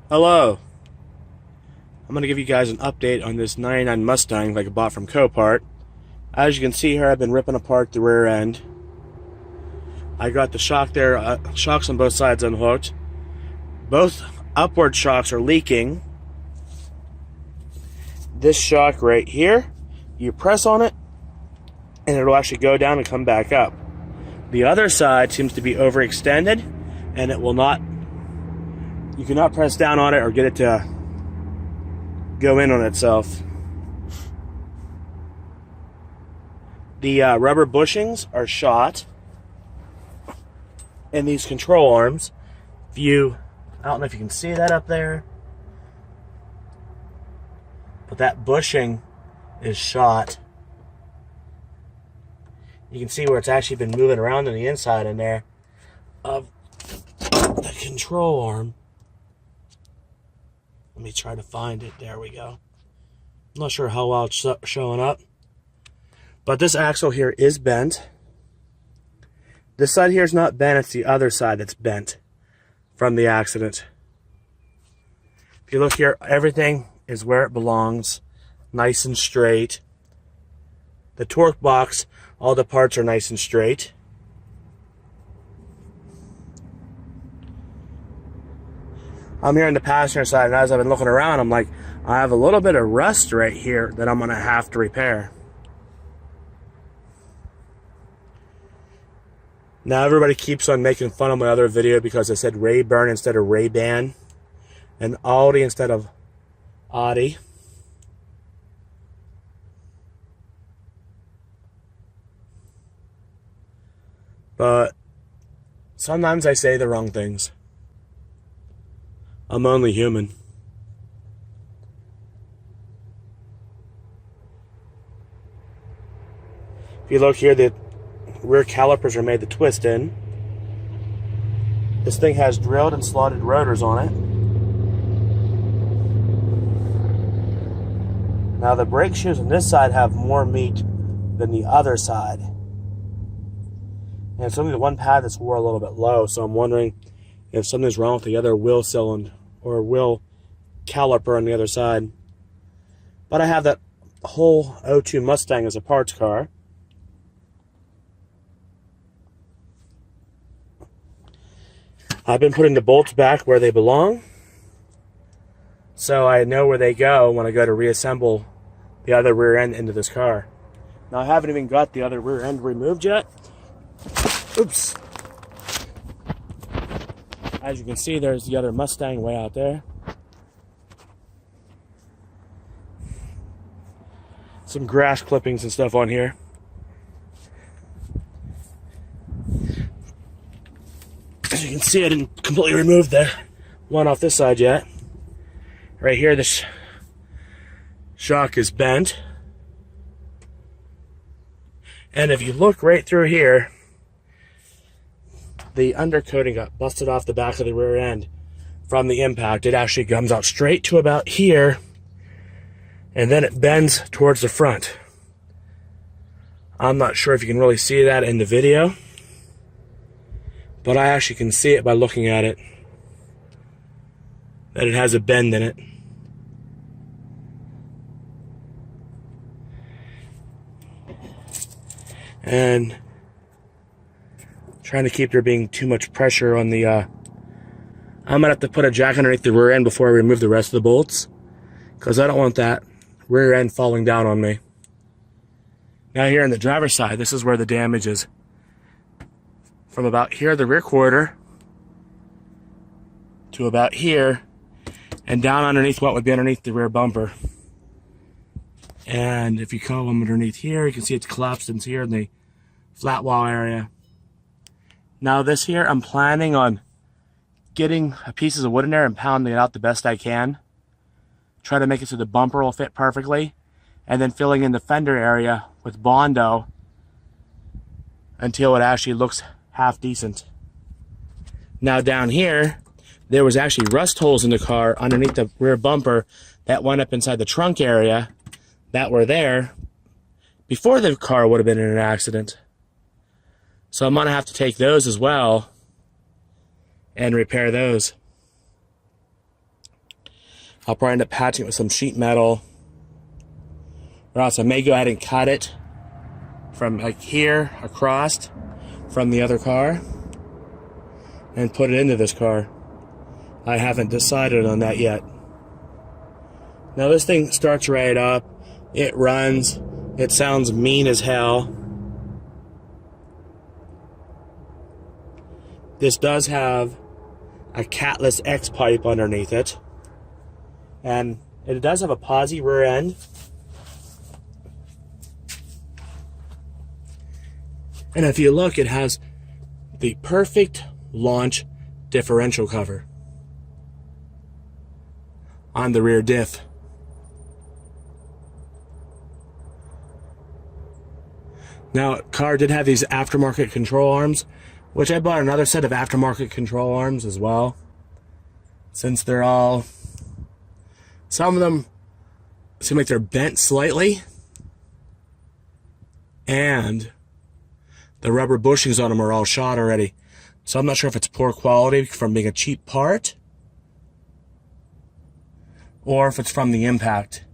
Hello. I'm going to give you guys an update on this 99 Mustang that I bought from Copart. As you can see here, I've been ripping apart the rear end. I got the shock there, shocks on both sides unhooked. Both upward shocks are leaking. This shock right here, you press on it and it'll actually go down and come back up. The other side seems to be overextended and it will not, you cannot press down on it or get it to go in on itself. The rubber bushings are shot, and these control arms, I don't know if you can see that up there, but that bushing is shot. You can see where it's actually been moving around on the inside in there of the control arm. Let me try to find it. There we go. I'm not sure how well it's showing up. But this axle here is bent. This side here is not bent. It's the other side that's bent from the accident. If you look here, everything is where it belongs. Nice and straight. The torque box, all the parts are nice and straight. I'm here on the passenger side, and as I've been looking around, I'm like, I have a little bit of rust right here that I'm going to have to repair. Now everybody keeps on making fun of my other video because I said Rayburn instead of Ray-Ban, and Audi instead of Audi. But sometimes I say the wrong things. I'm only human. If you look here, the rear calipers are made to twist in. This thing has drilled and slotted rotors on it. Now the brake shoes on this side have more meat than the other side. And it's only the one pad that's wore a little bit low, so I'm wondering if something's wrong with the other wheel cylinder or wheel caliper on the other side. But I have that whole 02 Mustang as a parts car. I've been putting the bolts back where they belong, so I know where they go when I go to reassemble the other rear end into this car. Now I haven't even got the other rear end removed yet. Oops. As you can see, there's the other Mustang way out there. Some grass clippings and stuff on here. As you can see, I didn't completely remove the one off this side yet. Right here, this shock is bent. And if you look right through here, the undercoating got busted off the back of the rear end from the impact. It actually comes out straight to about here, and then it bends towards the front. I'm not sure if you can really see that in the video, but I actually can see it by looking at it, that it has a bend in it. And trying to keep there being too much pressure on the, I'm gonna have to put a jack underneath the rear end before I remove the rest of the bolts, because I don't want that rear end falling down on me. Now here on the driver's side, this is where the damage is. From about here, the rear quarter, to about here, and down underneath what would be underneath the rear bumper. And if you come underneath here, you can see it's collapsed into here in the flat wall area. Now this here, I'm planning on getting pieces of wood in there and pounding it out the best I can. Try to make it so the bumper will fit perfectly. And then filling in the fender area with Bondo until it actually looks half decent. Now down here, there was actually rust holes in the car underneath the rear bumper that went up inside the trunk area that were there before the car would have been in an accident. So I'm going to have to take those as well and repair those. I'll probably end up patching it with some sheet metal. Or else I may go ahead and cut it from like here across from the other car and put it into this car. I haven't decided on that yet. Now this thing starts right up. It runs. It sounds mean as hell. This does have a catless X pipe underneath it. And it does have a posi rear end. And if you look, it has the perfect launch differential cover on the rear diff. Now, car did have these aftermarket control arms, which I bought another set of aftermarket control arms as well. Since they're all, some of them seem like they're bent slightly, and the rubber bushings on them are all shot already. So I'm not sure if it's poor quality from being a cheap part, or if it's from the impact.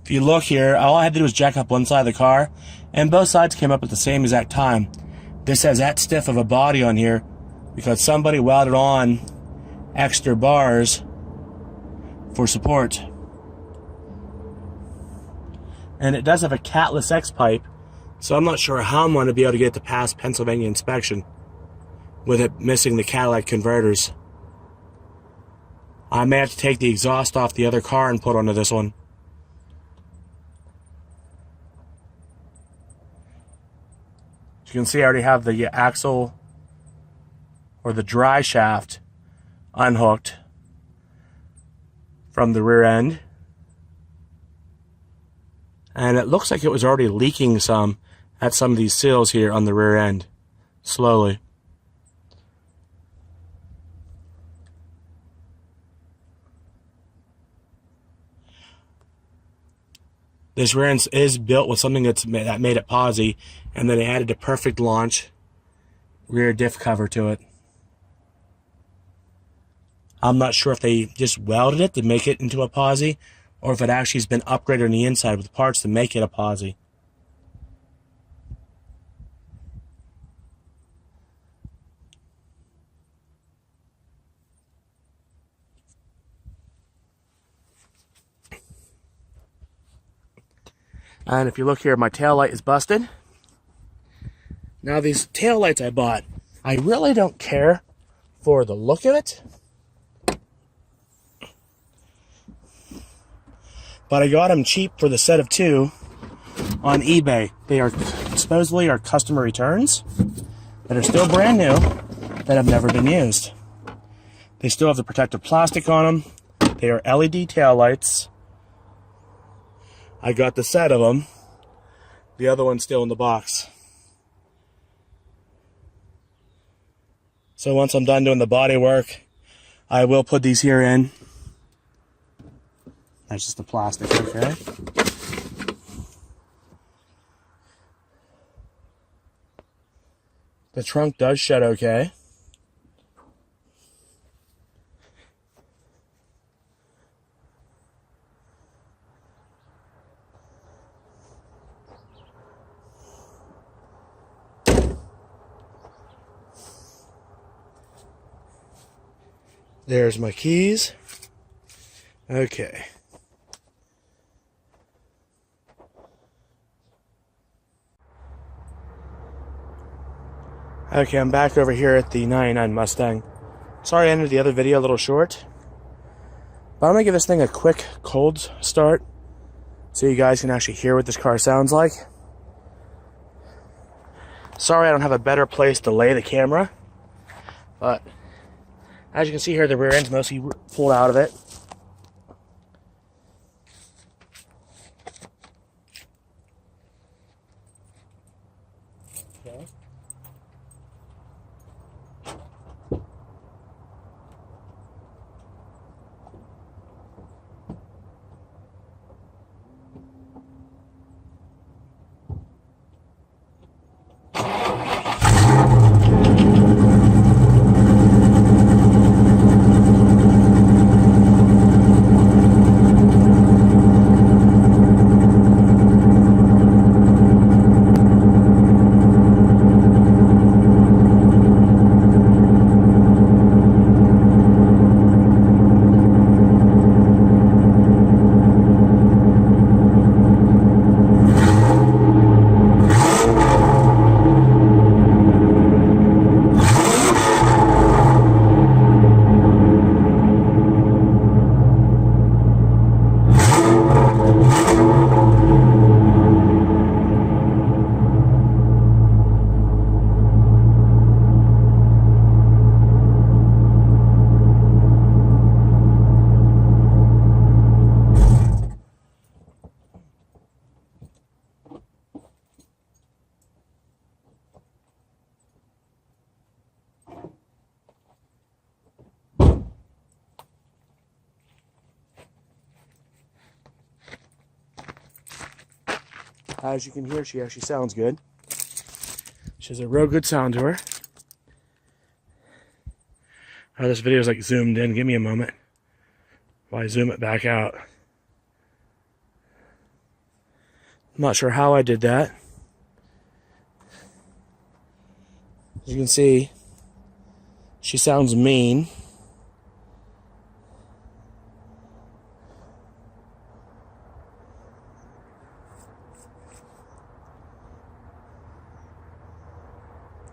If you look here, all I had to do was jack up one side of the car, and both sides came up at the same exact time. This has that stiff of a body on here because somebody welded on extra bars for support. And it does have a catless X pipe, so I'm not sure how I'm going to be able to get it to pass Pennsylvania inspection with it missing the catalytic converters. I may have to take the exhaust off the other car and put onto this one. As you can see, I already have the axle or the dry shaft unhooked from the rear end. And it looks like it was already leaking some at some of these seals here on the rear end, slowly. This rear end is built with something that made it posi, and then they added a perfect launch rear diff cover to it. I'm not sure if they just welded it to make it into a posi, or if it actually has been upgraded on the inside with parts to make it a posi. And if you look here, my tail light is busted. Now these tail lights I bought, I really don't care for the look of it, but I got them cheap for the set of 2 on eBay. They are supposedly are customer returns that are still brand new that have never been used. They still have the protective plastic on them. They are LED tail lights. I got the set of them. The other one's still in the box. So once I'm done doing the body work, I will put these here in. That's just the plastic, okay? The trunk does shut okay. There's my keys. Okay. Okay, I'm back over here at the 99 Mustang. Sorry I ended the other video a little short, but I'm going to give this thing a quick cold start so you guys can actually hear what this car sounds like. Sorry I don't have a better place to lay the camera, but as you can see here, the rear end's mostly pulled out of it. Okay. As you can hear, she actually sounds good. She has a real good sound to her. Oh, this video is like zoomed in. Give me a moment while I zoom it back out. I'm not sure how I did that. As you can see, she sounds mean.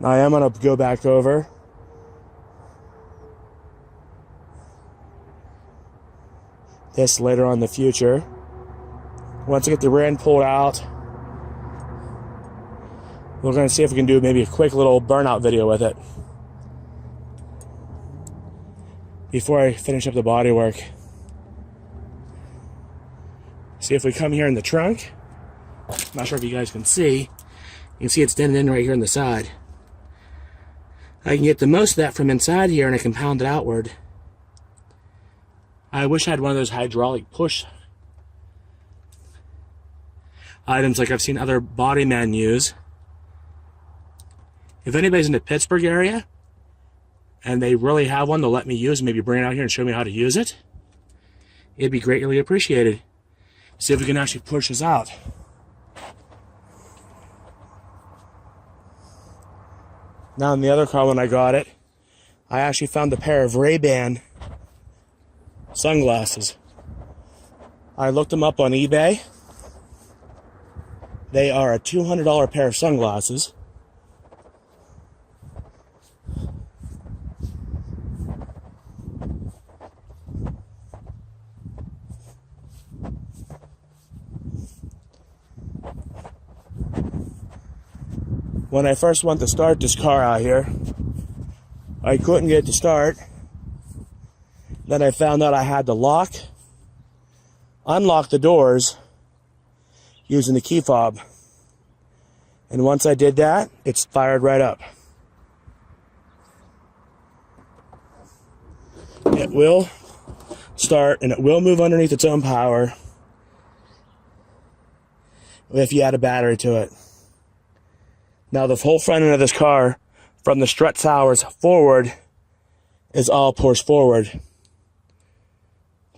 Now I am going to go back over. This later on in the future. Once I get the rear end pulled out, we're going to see if we can do maybe a quick little burnout video with it before I finish up the bodywork. See if we come here in the trunk. I'm not sure if you guys can see. You can see it's dented in right here on the side. I can get the most of that from inside here and I can pound it outward. I wish I had one of those hydraulic push items like I've seen other body men use. If anybody's in the Pittsburgh area and they really have one, they'll let me use it, maybe bring it out here and show me how to use it. It'd be greatly appreciated. See if we can actually push this out. Now in the other car when I got it, I actually found a pair of Ray-Ban sunglasses. I looked them up on eBay. They are a $200 pair of sunglasses. When I first went to start this car out here, I couldn't get it to start. Then I found out I had to unlock the doors using the key fob. And once I did that, it's fired right up. It will start and it will move underneath its own power if you add a battery to it. Now the whole front end of this car, from the strut towers forward, is all pushed forward.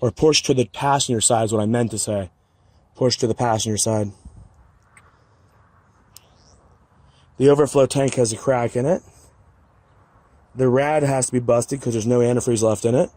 Or pushed to the passenger side is what I meant to say. Pushed to the passenger side. The overflow tank has a crack in it. The rad has to be busted because there's no antifreeze left in it.